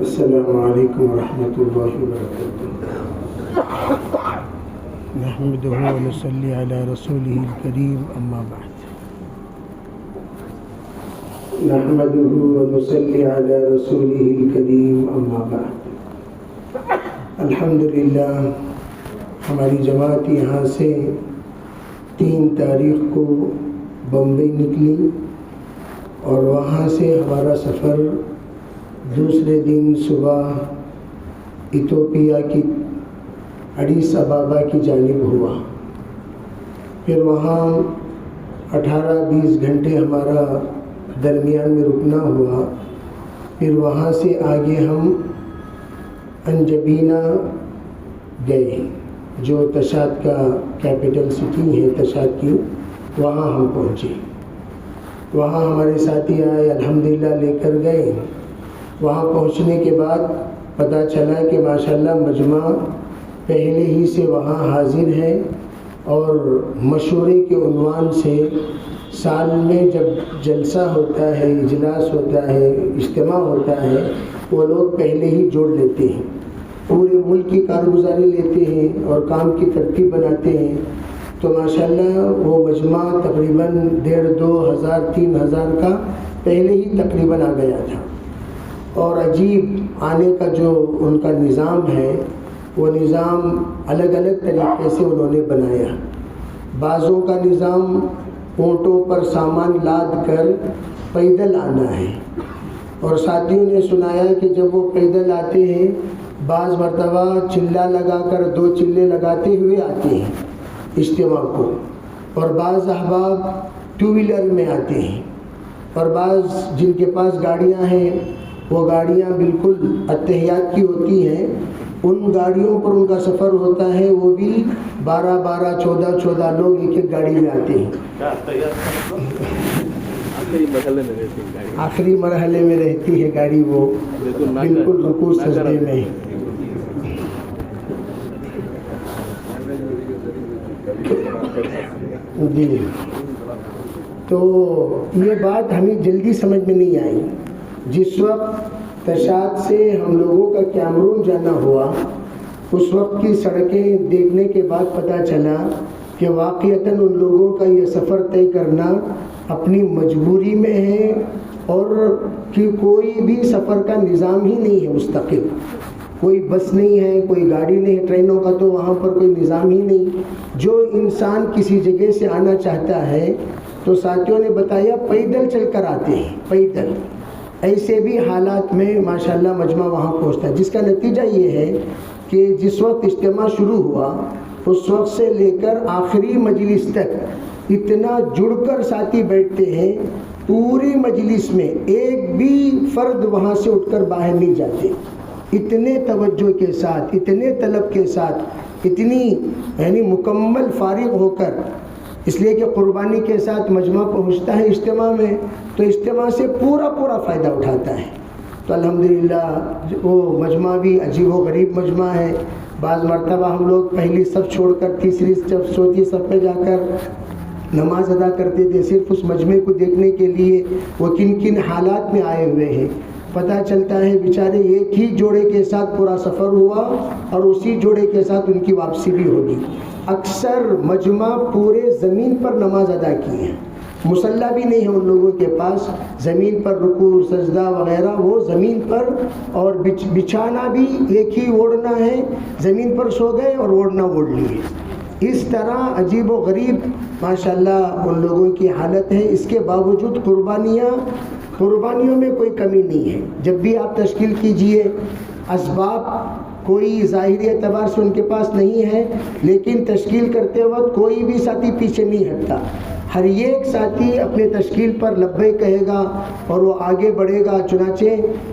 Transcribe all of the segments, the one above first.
السلام علیکم ورحمۃ اللہ وبرکاتہ. نحمدہ ونصلی علی رسولہ الکریم اما بعد. نحمدہ ونصلی علی رسولہ الکریم اما بعد. الحمدللہ ہماری جماعت یہاں سے 3 تاریخ کو بمبئی نکلی اور وہاں سے ہمارا سفر دوسرے دن صبح ایتھوپیا کی ایڈیس ابابا کی جانب ہوا. پھر وہاں 18-20 گھنٹے ہمارا درمیان میں رکنا ہوا. پھر وہاں سے آگے ہم انجبینا گئے جو تشاد کا کیپٹل سٹی ہے تشاد کی. وہاں ہم پہنچے. وہاں ہمارے ساتھی آئے, الحمدللہ لے کر گئے. وہاں پہنچنے کے بعد پتہ چلا کہ ماشاءاللہ مجمع پہلے ہی سے وہاں حاضر ہے اور مشورے کے عنوان سے سال میں جب جلسہ ہوتا ہے, اجلاس ہوتا ہے, اجتماع ہوتا ہے, وہ لوگ پہلے ہی جوڑ لیتے ہیں, پورے ملک کی کارگزاری لیتے ہیں اور کام کی ترتیب بناتے ہیں. تو ماشاءاللہ وہ مجمع تقریباً 1,500-2,000-3,000 کا پہلے ہی تقریباً آ گیا تھا. اور عجیب آنے کا جو ان کا نظام ہے وہ نظام الگ الگ طریقے سے انہوں نے بنایا. بعضوں کا نظام اونٹوں پر سامان لاد کر پیدل آنا ہے, اور ساتھیوں نے سنایا کہ جب وہ پیدل آتے ہیں بعض مرتبہ چلہ لگا کر 2 چلے لگاتے ہوئے آتے ہیں اجتماع کو, اور بعض احباب 2 ویلر میں آتے ہیں, اور بعض جن کے پاس گاڑیاں ہیں وہ گاڑیاں بالکل اتحیات کی ہوتی ہیں, ان گاڑیوں پر ان کا سفر ہوتا ہے. وہ بھی 12-12, 14-14 لوگ ایک گاڑی میں آتے ہیں. آخری مرحلے میں رہتی ہے گاڑی, وہ بالکل رکوع سجدے میں. جی, تو یہ بات ہمیں جلدی سمجھ میں نہیں آئی. جس وقت تشاد سے ہم لوگوں کا کیمرون جانا ہوا, اس وقت کی سڑکیں دیکھنے کے بعد پتہ چلا کہ واقعتاً ان لوگوں کا یہ سفر طے کرنا اپنی مجبوری میں ہے, اور کہ کوئی بھی سفر کا نظام ہی نہیں ہے مستقل. کوئی بس نہیں ہے, کوئی گاڑی نہیں ہے, ٹرینوں کا تو وہاں پر کوئی نظام ہی نہیں. جو انسان کسی جگہ سے آنا چاہتا ہے تو ساتھیوں نے بتایا پیدل چل کر آتے ہیں, پیدل. ایسے بھی حالات میں ماشاءاللہ مجمع وہاں پہنچتا ہے, جس کا نتیجہ یہ ہے کہ جس وقت اجتماع شروع ہوا اس وقت سے لے کر آخری مجلس تک اتنا جڑ کر ساتھی بیٹھتے ہیں. پوری مجلس میں ایک بھی فرد وہاں سے اٹھ کر باہر نہیں جاتے, اتنے توجہ کے ساتھ, اتنے طلب کے ساتھ, اتنی یعنی مکمل فارغ ہو کر. اس لیے کہ قربانی کے ساتھ مجمع پہنچتا ہے اجتماع میں, تو اجتماع سے پورا فائدہ اٹھاتا ہے. تو الحمدللہ وہ مجمع بھی عجیب و غریب مجمع ہے. بعض مرتبہ ہم لوگ پہلی صف چھوڑ کر تیسری صف, چوتھی صف میں جا کر نماز ادا کرتے تھے صرف اس مجمع کو دیکھنے کے لیے وہ کن کن حالات میں آئے ہوئے ہیں. پتہ چلتا ہے بیچارے ایک ہی جوڑے کے ساتھ پورا سفر ہوا اور اسی جوڑے کے ساتھ ان کی واپسی بھی ہوگی. اکثر مجمع پورے زمین پر نماز ادا کی ہے, مصلی بھی نہیں ہے ان لوگوں کے پاس, زمین پر رکوع سجدہ وغیرہ وہ زمین پر, اور بچھانا بھی ایک ہی اوڑھنا ہے, زمین پر سو گئے اور اوڑھنا اوڑھ لیے. اس طرح عجیب و غریب ماشاءاللہ ان لوگوں کی حالت ہے. اس کے باوجود قربانیوں میں کوئی کمی نہیں ہے. جب بھی آپ تشکیل کیجئے, اسباب کوئی ظاہری اعتبار سے ان کے پاس نہیں ہے, لیکن تشکیل کرتے وقت کوئی بھی ساتھی پیچھے نہیں ہٹتا. ہر ایک ساتھی اپنے تشکیل پر لبیک کہے گا اور وہ آگے بڑھے گا. چنانچہ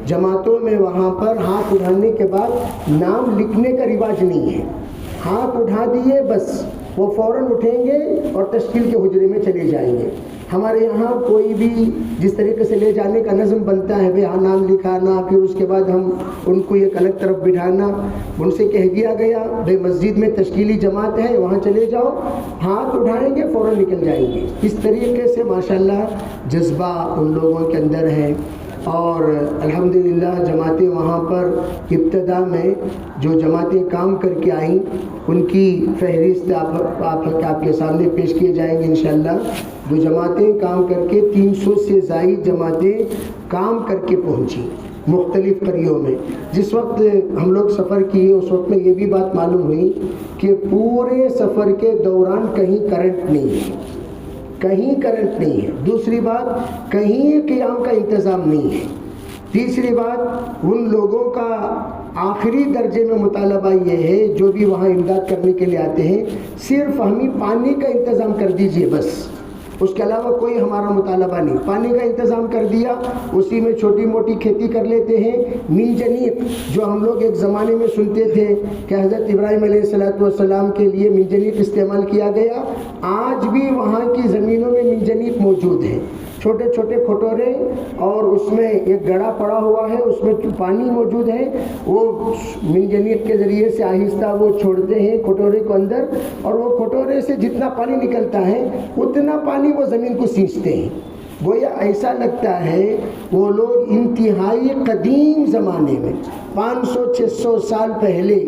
جماعتوں میں وہاں پر ہاتھ اٹھانے کے بعد نام لکھنے کا رواج نہیں ہے. ہاتھ اٹھا دیے بس وہ فوراً اٹھیں گے اور تشکیل کے حجرے میں چلے جائیں گے. ہمارے یہاں کوئی بھی جس طریقے سے لے جانے کا نظم بنتا ہے بھائی نام لکھانا، پھر اس کے بعد ہم ان کو ایک الگ طرف بٹھانا، ان سے کہہ دیا گیا بھائی مسجد میں تشکیلی جماعت ہے وہاں چلے جاؤ، ہاتھ اٹھائیں گے فوراً نکل جائیں گے۔ اس طریقے سے ماشاءاللہ جذبہ ان لوگوں کے اندر ہے، اور الحمدللہ جماعتیں وہاں پر ابتدا میں جو جماعتیں کام کر کے آئیں ان کی فہرست آپ کے سامنے پیش کیے جائیں گے انشاءاللہ۔ جو جماعتیں کام کر کے 300 سے زائد جماعتیں کام کر کے پہنچی مختلف قریوں میں۔ جس وقت ہم لوگ سفر کیے اس وقت میں یہ بھی بات معلوم ہوئی کہ پورے سفر کے دوران کہیں کرنٹ نہیں ہے، کہیں کرنٹ نہیں ہے۔ دوسری بات کہیں قیام کا انتظام نہیں ہے۔ تیسری بات ان لوگوں کا آخری درجے میں مطالبہ یہ ہے جو بھی وہاں امداد کرنے کے لیے آتے ہیں، صرف ہمیں پانی کا انتظام کر دیجئے بس، اس کے علاوہ کوئی ہمارا مطالبہ نہیں۔ پانی کا انتظام کر دیا، اسی میں چھوٹی موٹی کھیتی کر لیتے ہیں۔ منجنیق جو ہم لوگ ایک زمانے میں سنتے تھے کہ حضرت ابراہیم علیہ السلام کے لیے منجنیق استعمال کیا گیا، آج بھی وہاں کی زمینوں میں منجنیق موجود ہے، چھوٹے چھوٹے کھٹورے، اور اس میں ایک گڑھا پڑا ہوا ہے، اس میں پانی موجود ہے، وہ منجنیق کے ذریعے سے آہستہ وہ چھوڑتے ہیں کھٹورے کو اندر، اور وہ کھٹورے سے جتنا پانی نکلتا ہے اتنا پانی وہ زمین کو سینچتے ہیں۔ گویا ایسا لگتا ہے وہ لوگ انتہائی قدیم زمانے میں 500-600 سال پہلے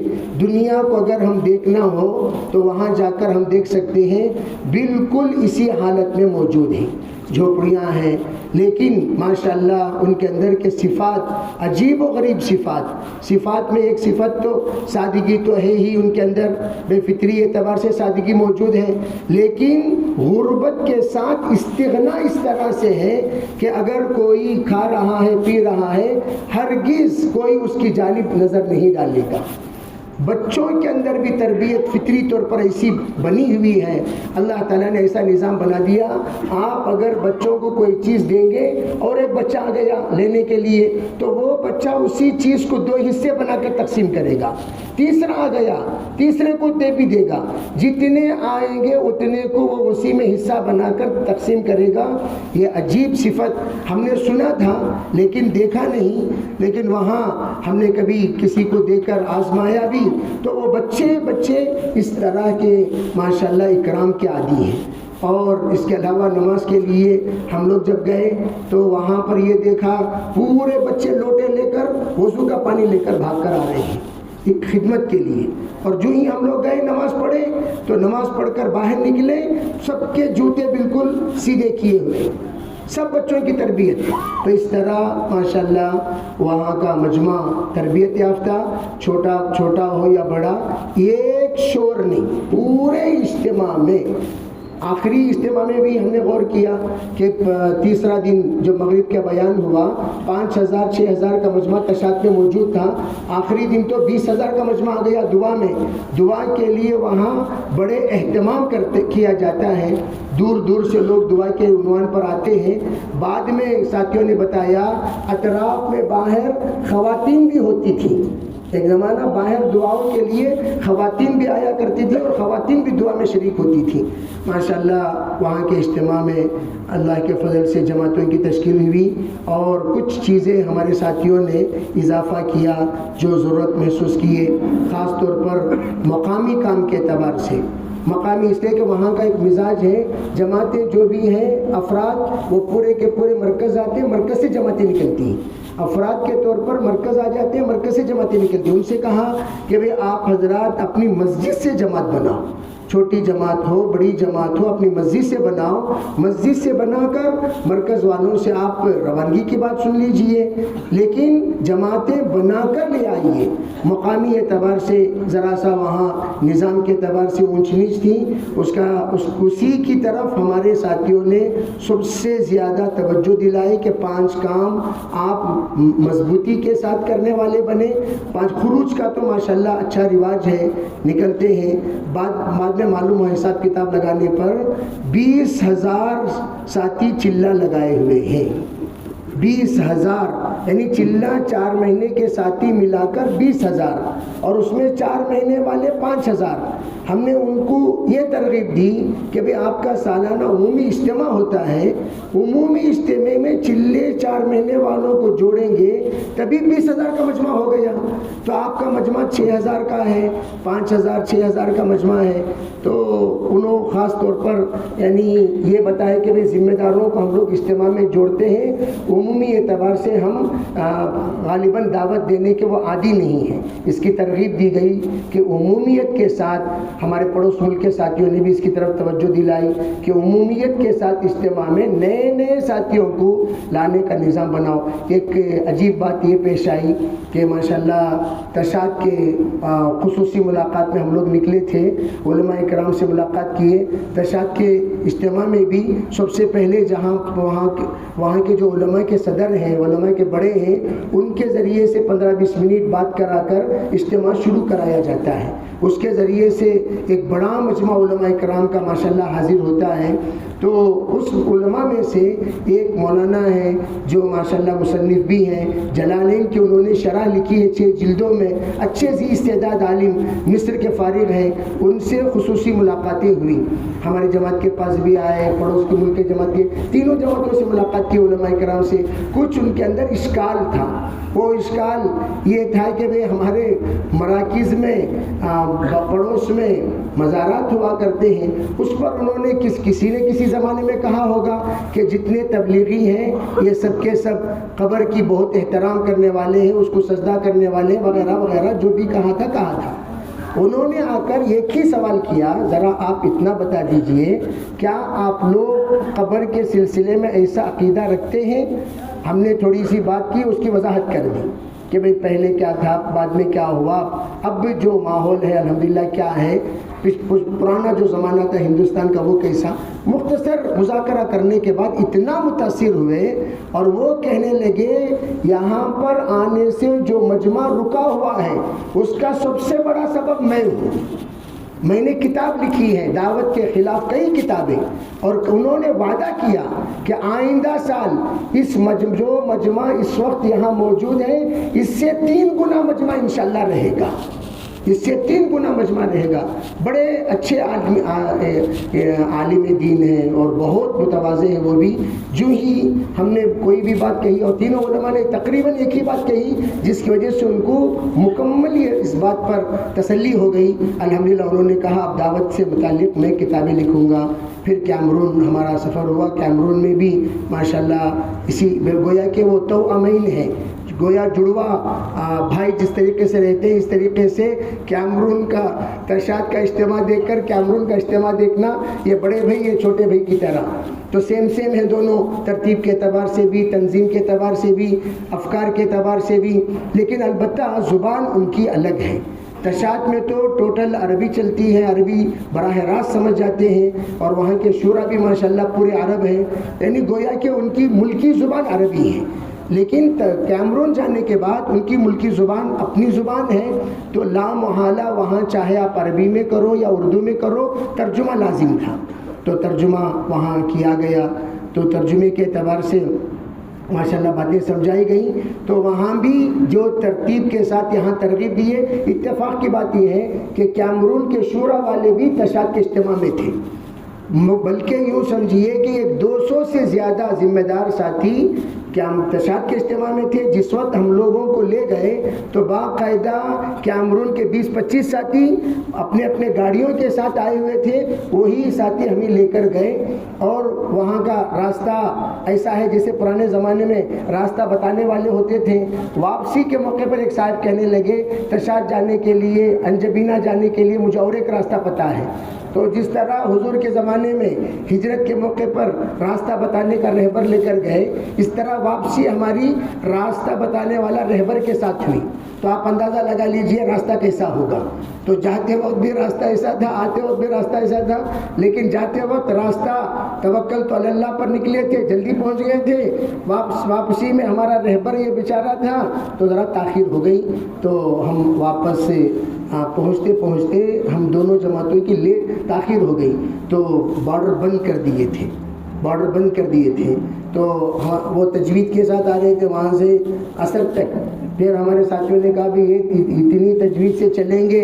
دنیا کو اگر ہم دیکھنا ہو تو وہاں جا کر ہم دیکھ سکتے ہیں بالکل اسی حالت میں موجود ہیں، جھوپڑیاں ہیں، لیکن ماشاءاللہ ان کے اندر کے صفات عجیب و غریب صفات میں ایک صفت تو سادگی تو ہے ہی ان کے اندر، بے فطری اعتبار سے سادگی موجود ہے، لیکن غربت کے ساتھ استغنا اس طرح سے ہے کہ اگر کوئی کھا رہا ہے پی رہا ہے ہرگز کوئی اس کی جانب نظر نہیں ڈالے گا۔ بچوں کے اندر بھی تربیت فطری طور پر ایسی بنی ہوئی ہے، اللہ تعالیٰ نے ایسا نظام بنا دیا، آپ اگر بچوں کو کوئی چیز دیں گے اور ایک بچہ آ گیا لینے کے لیے تو وہ بچہ اسی چیز کو 2 حصے بنا کر تقسیم کرے گا، تیسرا آ گیا تیسرے کو دے بھی دے گا، جتنے آئیں گے اتنے کو وہ اسی میں حصہ بنا کر تقسیم کرے گا۔ یہ عجیب صفت ہم نے سنا تھا لیکن دیکھا نہیں، لیکن وہاں ہم نے کبھی کسی کو دیکھ کر آزمایا بھی تو وہ بچے اس طرح کے ماشاءاللہ اکرام کے عادی ہیں۔ اور اس کے علاوہ نماز کے لیے ہم لوگ جب گئے تو وہاں پر یہ دیکھا پورے بچے لوٹے لے کر وضو کا پانی لے کر بھاگ کر آ رہے ہیں ایک خدمت کے لیے، اور جو ہی ہم لوگ گئے نماز پڑھے تو نماز پڑھ کر باہر نکلے سب کے جوتے بالکل سیدھے کیے ہوئے، سب بچوں کی تربیت۔ تو اس طرح ماشاءاللہ وہاں کا مجمع تربیت یافتہ، چھوٹا ہو یا بڑا، ایک شور نہیں، پورے اجتماع میں آخری اجتماع میں بھی ہم نے غور کیا کہ تیسرا دن جو مغرب کا بیان ہوا 5000-6000 کا مجمع تشاد میں موجود تھا، آخری دن تو 20,000 کا مجمع آ گیا دعا کے لیے وہاں بڑے اہتمام کیا جاتا ہے، دور دور سے لوگ دعا کے عنوان پر آتے ہیں۔ بعد میں ساتھیوں نے بتایا اطراف میں باہر خواتین بھی ہوتی تھیں، ایک زمانہ باہر دعاؤں کے لیے خواتین بھی آیا کرتی تھی اور خواتین بھی دعا میں شریک ہوتی تھی۔ ماشاءاللہ وہاں کے اجتماع میں اللہ کے فضل سے جماعتوں کی تشکیل ہوئی اور کچھ چیزیں ہمارے ساتھیوں نے اضافہ کیا جو ضرورت محسوس کیے، خاص طور پر مقامی کام کے اعتبار سے۔ مقامی اس لیے کہ وہاں کا ایک مزاج ہے، جماعتیں جو بھی ہیں افراد وہ پورے کے پورے مرکز آتے ہیں، مرکز سے جماعتیں نکلتی ہیں، افراد کے طور پر مرکز آ جاتے ہیں، مرکز سے جماعتیں نکلتی ہیں۔ ان سے کہا کہ بھئی آپ حضرات اپنی مسجد سے جماعت بناؤ، چھوٹی جماعت ہو بڑی جماعت ہو اپنی مسجد سے بناؤ، مسجد سے بنا کر مرکز والوں سے آپ روانگی کی بات سن لیجئے، لیکن جماعتیں بنا کر لے آئیے۔ مقامی اعتبار سے ذرا سا وہاں نظام کے اعتبار سے اونچ نیچ تھی، اسی کی طرف ہمارے ساتھیوں نے سب سے زیادہ توجہ دلائی کہ 5 کام آپ مضبوطی کے ساتھ کرنے والے بنے۔ 5 خروج کا تو ماشاءاللہ اچھا رواج ہے، نکلتے ہیں، بعد میں معلوم ہوا حساب کتاب لگانے پر 20,000 ساتھی چلہ لگائے ہوئے ہیں، 20,000 یعنی چلہ 4 مہینے کے ساتھی ملا کر 20,000 اور اس میں 4 مہینے والے 5,000. ہم نے ان کو یہ ترغیب دی کہ بھئی آپ کا سالانہ عمومی اجتماع ہوتا ہے, عمومی اجتماع میں چلے 4 مہینے والوں کو جوڑیں گے تبھی 20,000 کا مجمع ہو گیا. تو آپ کا مجمع 6,000 کا ہے, 5,000 6,000 کا مجمع ہے. تو انہوں خاص طور پر یعنی یہ بتایا کہ بھئی ذمہ داروں کو ہم لوگ اجتماع میں جوڑتے ہیں, عمومی اعتبار سے ہم غالباً دعوت دینے کے وہ عادی نہیں ہیں. اس کی ترغیب دی گئی کہ عمومیت کے ساتھ, ہمارے پڑوس ملک کے ساتھیوں نے بھی اس کی طرف توجہ دلائی کہ عمومیت کے ساتھ اجتماع میں نئے نئے ساتھیوں کو لانے کا نظام بناؤ. ایک عجیب بات یہ پیش آئی کہ ماشاءاللہ تشاد کے خصوصی ملاقات میں ہم لوگ نکلے تھے, علماء کرام سے ملاقات کیے. تشاد کے اجتماع میں بھی سب سے پہلے جہاں وہاں کے جو علماء کے صدر ہیں, علماء کے بڑے ہیں, ان کے ذریعے سے 15-20 منٹ بات کرا کر اجتماع شروع کرایا جاتا ہے. اس کے ذریعے سے ایک بڑا مجمع علماء کرام کا ماشاءاللہ حاضر ہوتا ہے. تو اس علماء میں سے ایک مولانا ہے جو ماشاءاللہ مصنف بھی ہیں, جلالین کی انہوں نے شرح لکھی ہے 6 جلدوں میں, اچھے ذی استعداد عالم, مصر کے فارغ ہیں. ان سے خصوصی ملاقاتیں ہوئی, ہماری جماعت کے پاس بھی آئے, پڑوس کے ملک کے جماعت کے, تینوں جماعتوں سے ملاقات کی علماء کرام سے. کچھ ان کے اندر اشکال تھا. وہ اشکال یہ تھا کہ بھئی ہمارے مراکز میں پڑوس میں مزارات ہوا کرتے ہیں, اس پر انہوں نے کسی نے کسی زمانے میں کہا ہوگا کہ جتنے تبلیغی ہیں یہ سب کے سب قبر کی بہت احترام کرنے والے ہیں, اس کو سجدہ کرنے والے وغیرہ وغیرہ جو بھی کہا تھا. انہوں نے آ کر ایک ہی سوال کیا, ذرا آپ اتنا بتا دیجئے کیا آپ لوگ قبر کے سلسلے میں ایسا عقیدہ رکھتے ہیں؟ ہم نے تھوڑی سی بات کی, اس کی وضاحت کر دی کہ بھئی پہلے کیا تھا, بعد میں کیا ہوا, اب جو ماحول ہے الحمدللہ کیا ہے, پرانا جو زمانہ تھا ہندوستان کا وہ کیسا. مختصر مذاکرہ کرنے کے بعد اتنا متاثر ہوئے اور وہ کہنے لگے یہاں پر آنے سے جو مجمع رکا ہوا ہے اس کا سب سے بڑا سبب میں ہوں. میں نے کتاب لکھی ہے دعوت کے خلاف, کئی کتابیں, اور انہوں نے وعدہ کیا کہ آئندہ سال جو مجمع اس وقت یہاں موجود ہے اس سے 3 گنا مجمع انشاءاللہ رہے گا, اس سے 3 گنا مجمع رہے گا. بڑے اچھے عالم دین ہیں اور بہت متواضع ہیں وہ بھی. جو ہی ہم نے کوئی بھی بات کہی اور تینوں علماء نے تقریباً ایک ہی بات کہی, جس کی وجہ سے ان کو مکمل اس بات پر تسلی ہو گئی. الحمدللہ انہوں نے کہا اب دعوت سے متعلق میں کتابیں لکھوں گا. پھر کیمرون ہمارا سفر ہوا, کیمرون میں بھی ماشاءاللہ اسی گویا کہ وہ توأمین ہیں, گویا جڑوا بھائی جس طریقے سے رہتے ہیں اس طریقے سے کیمرون کا ترشاد کا اجتماع دیکھ کر کیمرون کا اجتماع دیکھنا, یہ بڑے بھائی یہ چھوٹے بھائی کی طرح. تو سیم ہیں دونوں, ترتیب کے اعتبار سے بھی, تنظیم کے اعتبار سے بھی, افکار کے اعتبار سے بھی, لیکن البتہ زبان ان کی الگ ہے. تشاد میں تو ٹوٹل عربی چلتی ہے, عربی براہ راست سمجھ جاتے ہیں, اور وہاں کے شورا بھی ماشاءاللہ پورے عرب ہیں, یعنی گویا کہ ان کی ملکی زبان عربی ہے. لیکن کیمرون جانے کے بعد ان کی ملکی زبان اپنی زبان ہے, تو لا محالہ وہاں چاہے آپ عربی میں کرو یا اردو میں کرو ترجمہ لازم تھا. تو ترجمہ وہاں کیا گیا, تو ترجمے کے اعتبار سے ماشاءاللہ باتیں سمجھائی گئیں. تو وہاں بھی جو ترتیب کے ساتھ یہاں ترغیب دی ہے, اتفاق کی بات یہ ہے کہ کیمرون کے شورا والے بھی تشاد کے اجتماع میں تھے, بلکہ یوں سمجھیے کہ ایک 200 سے زیادہ ذمہ دار ساتھی تشاد کے اجتماع میں تھے. جس وقت ہم لوگوں کو لے گئے تو باقاعدہ کیمرون کے 20-25 ساتھی اپنے اپنے گاڑیوں کے ساتھ آئے ہوئے تھے, وہی ساتھی ہمیں لے کر گئے. اور وہاں کا راستہ ایسا ہے جیسے پرانے زمانے میں راستہ بتانے والے ہوتے تھے. واپسی کے موقع پر ایک صاحب کہنے لگے تشاد جانے کے لیے, انجبینہ جانے کے لیے مجھے اور ایک راستہ پتہ ہے. تو جس طرح حضور کے زمانے میں ہجرت کے موقع پر راستہ بتانے کا رہبر لے کر گئے, اس طرح واپسی ہماری راستہ بتانے والا رہبر کے ساتھ ہوئی. تو آپ اندازہ لگا لیجئے راستہ کیسا ہوگا. تو جاتے وقت بھی راستہ ایسا تھا, آتے وقت بھی راستہ ایسا تھا, لیکن جاتے وقت راستہ توکل تو اللہ پر نکلے تھے, جلدی پہنچ گئے تھے. واپسی میں ہمارا رہبر یہ بیچارہ تھا تو ذرا تاخیر ہو گئی. تو ہم واپس سے پہنچتے پہنچتے ہم دونوں جماعتوں کی لیٹ تاخیر ہو گئی. تو بارڈر بند کر دیے تھے, بارڈر بند کر دیے تھے، تو وہ تجوید کے ساتھ آ رہے تھے وہاں سے اثر تک. پھر ہمارے ساتھیوں نے کہا بھی یہ اتنی تجوید سے چلیں گے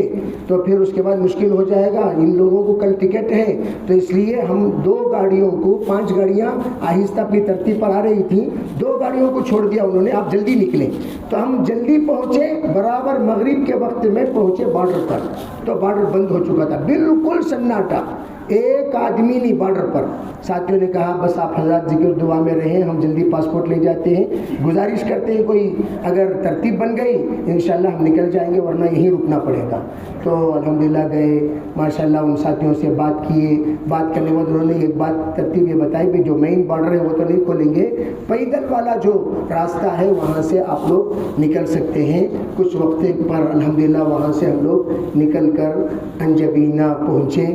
تو پھر اس کے بعد مشکل ہو جائے گا، ان لوگوں کو کل ٹکٹ ہے، تو اس لیے ہم 2 گاڑیوں کو 5 گاڑیاں آہستہ اپنی ترتیب پر آ رہی تھیں، 2 گاڑیوں کو چھوڑ دیا انہوں نے، آپ جلدی نکلیں. تو ہم جلدی پہنچے، برابر مغرب کے وقت میں پہنچے بارڈر پر، تو بارڈر بند ہو چکا تھا، بالکل سناٹا، ایک آدمی نہیں بارڈر پر. ساتھیوں نے کہا بس آپ حضرات ذکر دعا میں رہیں، ہم جلدی پاسپورٹ لے جاتے ہیں، گزارش کرتے ہیں کوئی اگر ترتیب بن گئی انشاءاللہ ہم نکل جائیں گے ورنہ یہیں رکنا پڑے گا. تو الحمدللہ گئے، ماشاءاللہ ان ساتھیوں سے بات کیے، بات کرنے کے بعد انہوں نے ایک بات ترتیب یہ بتائی کہ جو مین بارڈر ہے وہ تو نہیں کھولیں گے، پیدل والا جو راستہ ہے وہاں سے آپ لوگ نکل سکتے ہیں. کچھ وقت پر الحمدللہ وہاں سے ہم لوگ نکل کر انجبینہ پہنچے.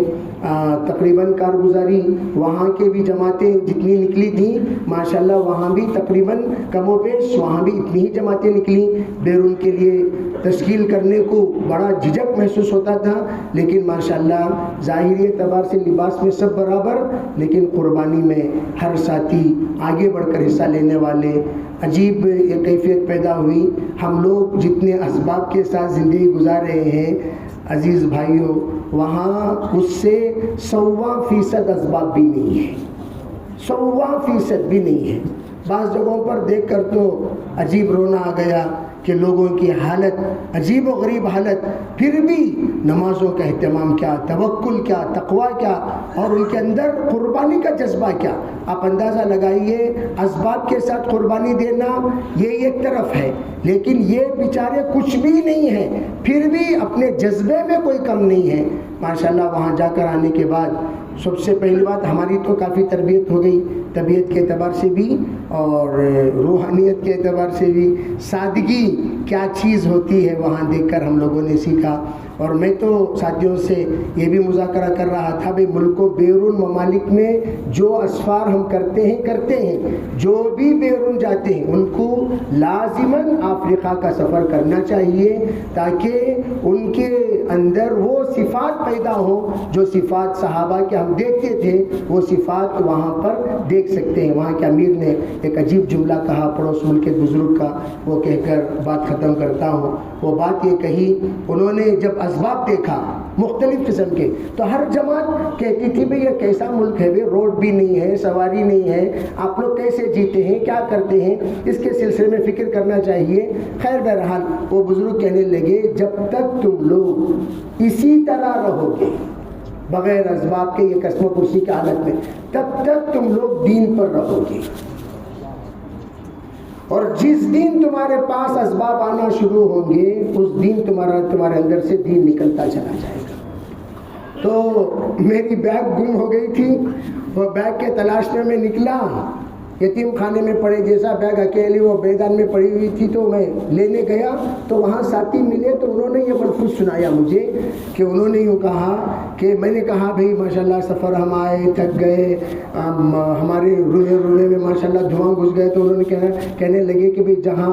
تقریباً کارگزاری وہاں کے بھی جماعتیں جتنی نکلی تھیں ماشاءاللہ وہاں بھی تقریباً کم و بیش وہاں بھی اتنی ہی جماعتیں نکلیں. بیرون کے لیے تشکیل کرنے کو بڑا جھجک محسوس ہوتا تھا، لیکن ماشاءاللہ ظاہری اعتبار سے لباس میں سب برابر، لیکن قربانی میں ہر ساتھی آگے بڑھ کر حصہ لینے والے. عجیب ایک کیفیت پیدا ہوئی. ہم لوگ جتنے اسباب کے ساتھ زندگی گزار رہے ہیں عزیز بھائیوں، وہاں اس سے 100% اسباب بھی نہیں ہے، 100% بھی نہیں ہے. بعض جگہوں پر دیکھ کر تو عجیب رونا آ گیا کہ لوگوں کی حالت عجیب و غریب حالت، پھر بھی نمازوں کا اہتمام کیا، توکل کیا، تقوی کیا، اور ان کے اندر قربانی کا جذبہ کیا. آپ اندازہ لگائیے، اسباب کے ساتھ قربانی دینا یہ ایک طرف ہے، لیکن یہ بیچارے کچھ بھی نہیں ہیں، پھر بھی اپنے جذبے میں کوئی کم نہیں ہے. ماشاءاللہ وہاں جا کر آنے کے بعد سب سے پہلی بات ہماری تو کافی تربیت ہو گئی، طبیعت کے اعتبار سے بھی اور روحانیت کے اعتبار سے بھی. سادگی کیا چیز ہوتی ہے وہاں دیکھ کر ہم لوگوں نے سیکھا. اور میں تو ساتھیوں سے یہ بھی مذاکرہ کر رہا تھا بھائی ملکوں بیرون ممالک میں جو اسفار ہم کرتے ہیں، جو بھی بیرون جاتے ہیں ان کو لازماً افریقہ کا سفر کرنا چاہیے تاکہ ان کے اندر وہ صفات پیدا ہو جو صفات صحابہ کے ہم دیکھتے تھے، وہ صفات وہاں پر دیکھ سکتے ہیں. وہاں کے امیر نے ایک عجیب جملہ کہا پڑوس ملک کے بزرگ کا، وہ کہہ کر بات ختم کرتا ہوں. وہ بات یہ کہی، انہوں نے جب اسباب دیکھا مختلف قسم کے تو ہر جماعت کہتی تھی بھئی یہ کیسا ملک ہے، روڈ بھی نہیں ہے، سواری نہیں ہے، آپ لوگ کیسے جیتے ہیں، کیا کرتے ہیں، اس کے سلسلے میں فکر کرنا چاہیے. خیر بہرحال وہ بزرگ کہنے لگے جب تک تم لوگ اسی طرح رہو گے بغیر اسباب کے، یہ قسم و کرسی کی حالت میں، تب تک تم لوگ دین پر رہو گے، اور جس دن تمہارے پاس اسباب آنا شروع ہوں گے اس دن تمہارے اندر سے دین نکلتا چلا جائے گا. تو میری بیگ گم ہو گئی تھی، وہ بیگ کے تلاش میں میں نکلا، یتیم خانے میں پڑے جیسا بیگ اکیلی وہ میدان میں پڑی ہوئی تھی، تو میں لینے گیا تو وہاں ساتھی ملے تو انہوں نے یہ ملفوظ سنایا مجھے کہ انہوں نے یوں کہا کہ میں نے کہا بھئی ماشاءاللہ سفر ہم آئے تھک گئے، ہمارے رونے میں ماشاءاللہ دھواں گھس گئے، تو انہوں نے کہنے لگے کہ بھئی جہاں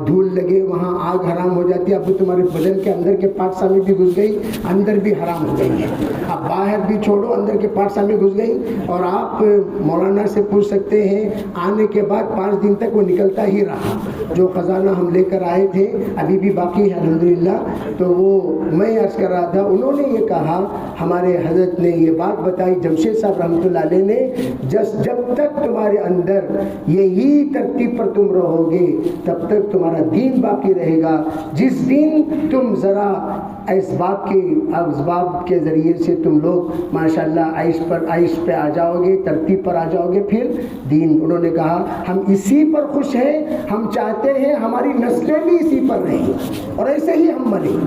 دھول لگے وہاں آگ حرام ہو جاتی ہے، اب تمہارے بدن کے اندر کے پارٹس میں بھی گھس گئی، اندر بھی حرام ہو گئی ہے، اب باہر بھی چھوڑو اندر کے پارٹس میں گھس گئی. اور آپ مولانا سے پوچھ سکتے ہیں آنے کے بعد 5 دن تک وہ نکلتا ہی رہا، جو خزانہ ہم لے کر آئے تھے ابھی بھی باقی ہے الحمدللہ. تو وہ میں عرض کر رہا تھا، انہوں نے یہ کہا، ہمارے حضرت نے یہ بات بتائی جمشید صاحب رحمۃ اللہ علیہ نے، جب تک تمہارے اندر یہی ترتیب پر تم رہو گے تب تک تمہارا دین باقی رہے گا. جس دن تم ذرا اسباب کے ذریعے سے تم لوگ ماشاءاللہ عیش پہ آ جاؤ گے، ترتیب پر آ جاؤ گے، پھر دین. انہوں نے کہا ہم اسی پر خوش ہیں، ہم چاہتے ہیں ہماری نسلیں بھی اسی پر رہیں اور ایسے ہی ہم مریں.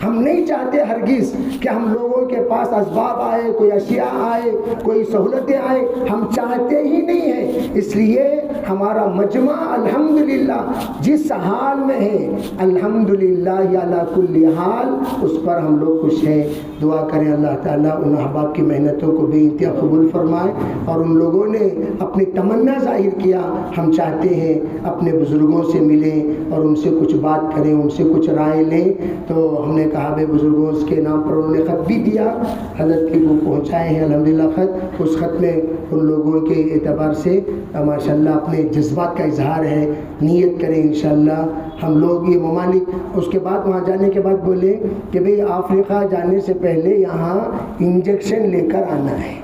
ہم نہیں چاہتے ہرگز کہ ہم لوگوں کے پاس اسباب آئے، کوئی اشیاء آئے، کوئی سہولتیں آئے، ہم چاہتے ہی نہیں ہیں. اس لیے ہمارا مجمع الحمدللہ جس حال میں ہے الحمدللہ علی کل حال، اس پر ہم لوگ خوش ہیں. دعا کریں اللہ تعالیٰ ان احباب کی محنتوں کو بے انتہا قبول فرمائے. اور ان لوگوں نے اپنی تمنا ظاہر کیا ہم چاہتے ہیں اپنے بزرگوں سے ملیں اور ان سے کچھ بات کریں, ان سے کچھ رائے لیں. تو ہم نے کہا بھائی بزرگوں اس کے نام پر انہوں نے خط بھی دیا, حضرت کی وہ پہنچائے ہیں الحمدللہ خط. اس خط میں ان لوگوں کے اعتبار سے ماشاءاللہ اپنے جذبات کا اظہار ہے. نیت کریں انشاءاللہ ہم لوگ یہ ممالک. اس کے بعد وہاں جانے کے بعد بولے کہ بھئی افریقہ جانے سے پہلے یہاں انجیکشن لے کر آنا ہے.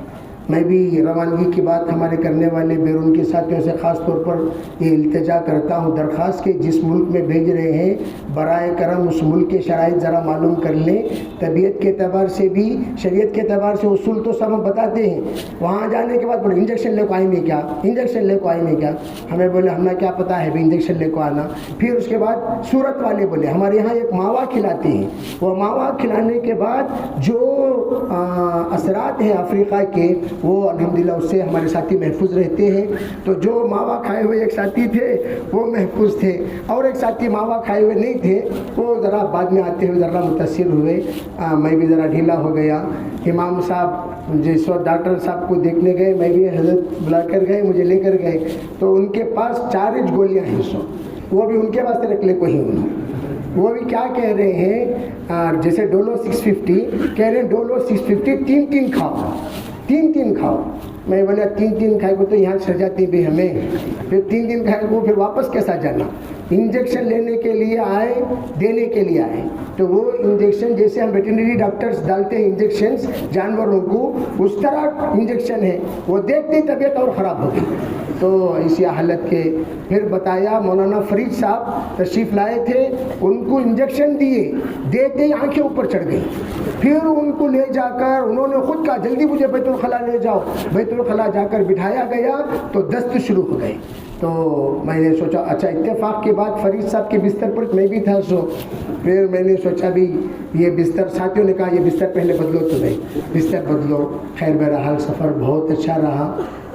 میں بھی روانگی کی بات ہمارے کرنے والے بیرون کے ساتھیوں سے خاص طور پر یہ التجا کرتا ہوں, درخواست کہ جس ملک میں بھیج رہے ہیں برائے کرم اس ملک کے شرائط ذرا معلوم کر لیں. طبیعت کے اعتبار سے بھی شریعت کے اعتبار سے اصول تو سب ہم بتاتے ہیں. وہاں جانے کے بعد بولے انجیکشن لے کو آئیں گے کیا, انجیکشن لے کو آئیں گے کیا. ہمیں بولے ہمیں کیا پتہ ہے بھی انجیکشن لے کو آنا. پھر اس کے بعد صورت والے بولے ہمارے یہاں ایک ماوا کھلاتے ہیں, وہ ماوا کھلانے کے بعد جو اثرات ہیں افریقہ کے وہ الحمدللہ اس سے ہمارے ساتھی محفوظ رہتے ہیں. تو جو ماوا کھائے ہوئے ایک ساتھی تھے وہ محفوظ تھے, اور ایک ساتھی ماوا کھائے ہوئے نہیں تھے, وہ ذرا بعد میں آتے ہوئے ذرا متاثر ہوئے. میں بھی ذرا ڈھیلا ہو گیا. امام صاحب جس وقت ڈاکٹر صاحب کو دیکھنے گئے, میں بھی حضرت بلا کر گئے, مجھے لے کر گئے. تو ان کے پاس 4 گولیاں ہیں, وہ بھی ان کے واسطے رکھ لے کوئی انہوں. وہ بھی کیا کہہ رہے ہیں, جیسے ڈولو 650 کہہ رہے ہیں, ڈولو 650 3 کھاؤ, 3 کھاؤ. میں بولا 3 کھائے کو تو یہاں چڑھ جاتی بھی ہمیں, پھر 3 کھائے کو پھر واپس کیسا جانا. انجیکشن لینے کے لیے آئے, دینے کے لیے آئے. تو وہ انجیکشن جیسے ہم ویٹرنری ڈاکٹرز ڈالتے ہیں انجیکشنز جانوروں کو, اس طرح انجیکشن ہے. وہ دیکھتے طبیعت اور خراب ہو گئی. تو اسی حالت کے پھر بتایا مولانا فرید صاحب تشریف لائے تھے, ان کو انجیکشن دیے, دیتے آنکھیں اوپر چڑھ گئی. پھر ان کو لے جا کر انہوں نے خود کہا جلدی مجھے بیت الخلا لے جاؤ. بیت الخلا جا کر بٹھایا گیا تو دست شروع ہو گئے. تو میں نے سوچا اچھا, اتفاق کے بعد فرید صاحب کے بستر پر میں بھی تھا. پھر میں نے سوچا بھی یہ بستر, ساتھیوں نے کہا یہ بستر پہلے بدلو, تو نہیں بستر بدلو. خیر بہرحال سفر بہت اچھا رہا.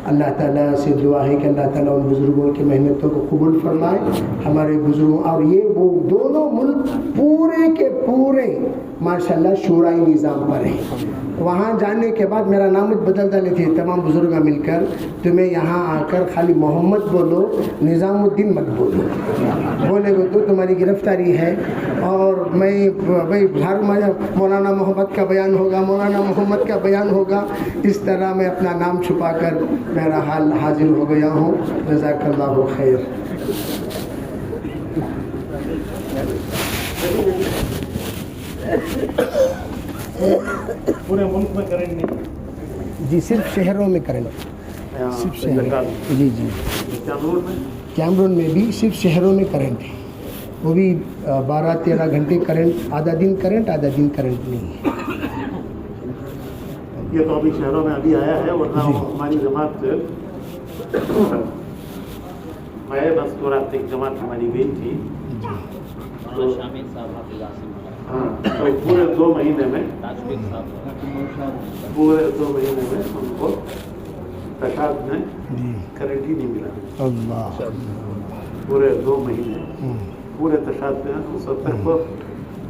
اللہ تعالیٰ سے دعا ہے کہ اللہ تعالیٰ ان بزرگوں کی محنتوں کو قبول فرمائے. ہمارے بزرگوں اور یہ وہ دونوں ملک پورے کے پورے ماشاءاللہ شورائی نظام پر ہیں. وہاں جانے کے بعد میرا نام بدل ڈالے تھے تمام بزرگ مل کر, تمہیں یہاں آ کر خالی محمد بولو, نظام الدین مت بولو. بولے گو تو تمہاری گرفتاری ہے. اور میں بھائی مولانا محمد کا بیان ہوگا, مولانا محمد کا بیان ہوگا, اس طرح میں اپنا نام چھپا کر میرا حال حاضر ہو گیا ہوں. جزاک اللہ خیر. پورے ملک میں کرنٹ نہیں؟ جی صرف شہروں میں کرنٹ, صرف شہروں. جی جی کیمرون میں بھی صرف شہروں میں کرنٹ ہے. وہ بھی 12-13 گھنٹے کرنٹ, آدھا دن کرنٹ آدھا دن کرنٹ نہیں ہے. یہ تو ابھی شہروں میں ابھی آیا ہے, ورنہ ہماری جماعت میں بس تھوڑا ایک جماعت ہماری گئی تھی. تو پورے 2 مہینے میں ان کو تشاد میں کرنٹ ہی نہیں ملا. اللہ پورے 2 مہینے پورے تشاد میں 70 کو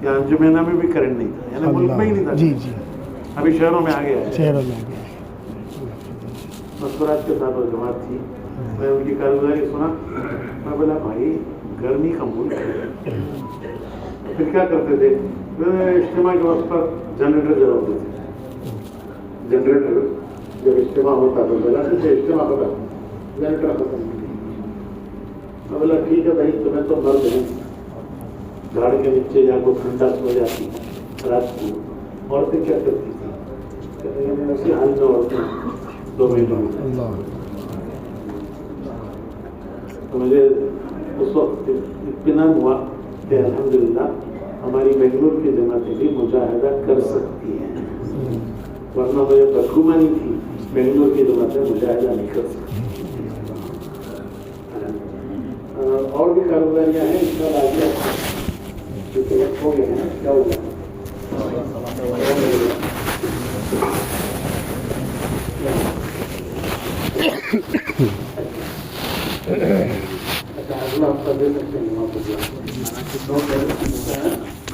یا انجمینہ میں بھی کرنٹ نہیں تھا, یعنی ملک میں ہی نہیں تھا. جی جی ابھی شہروں میں آ گیا ہے. شہروں میں آ گیا. مسکرات کے ساتھ وہ جماعت تھی. میں ان کی کارگزاری سنا, میں بولا بھائی گرمی کا ملک ہے, پھر کیا کرتے تھے, اجتماع کے وقت پر جنریٹر جلاتے تھے. جنریٹر جب اجتماع ہوتا تو جلاتے تھے, اجتماع ہوتا جنریٹر ختم. میں بولا ٹھیک ہے بھائی, تمہیں تو مرد ہے, جھاڑ کے نیچے جا کو ٹھنڈا سو جاتی رات کو. عورتیں کیا کرتی تھیں, اسی حال میں عورتیں 2 مہینوں میں. تو مجھے اس وقت اطمینان ہوا کہ الحمدللہ ہماری بنگلور کی جماعتیں بھی مجاہدہ کر سکتی ہیں, ورنہ مجھے بدگمانی تھی بنگلور کی جماعتیں مجاہدہ نہیں کر سکتی. اور بھی کاروباریاں ہیں اس کا راجیہ کیونکہ وقت ہو گیا ہے. کیا ہوگا اچھا اگلا ہفتہ دے سکتے ہیں.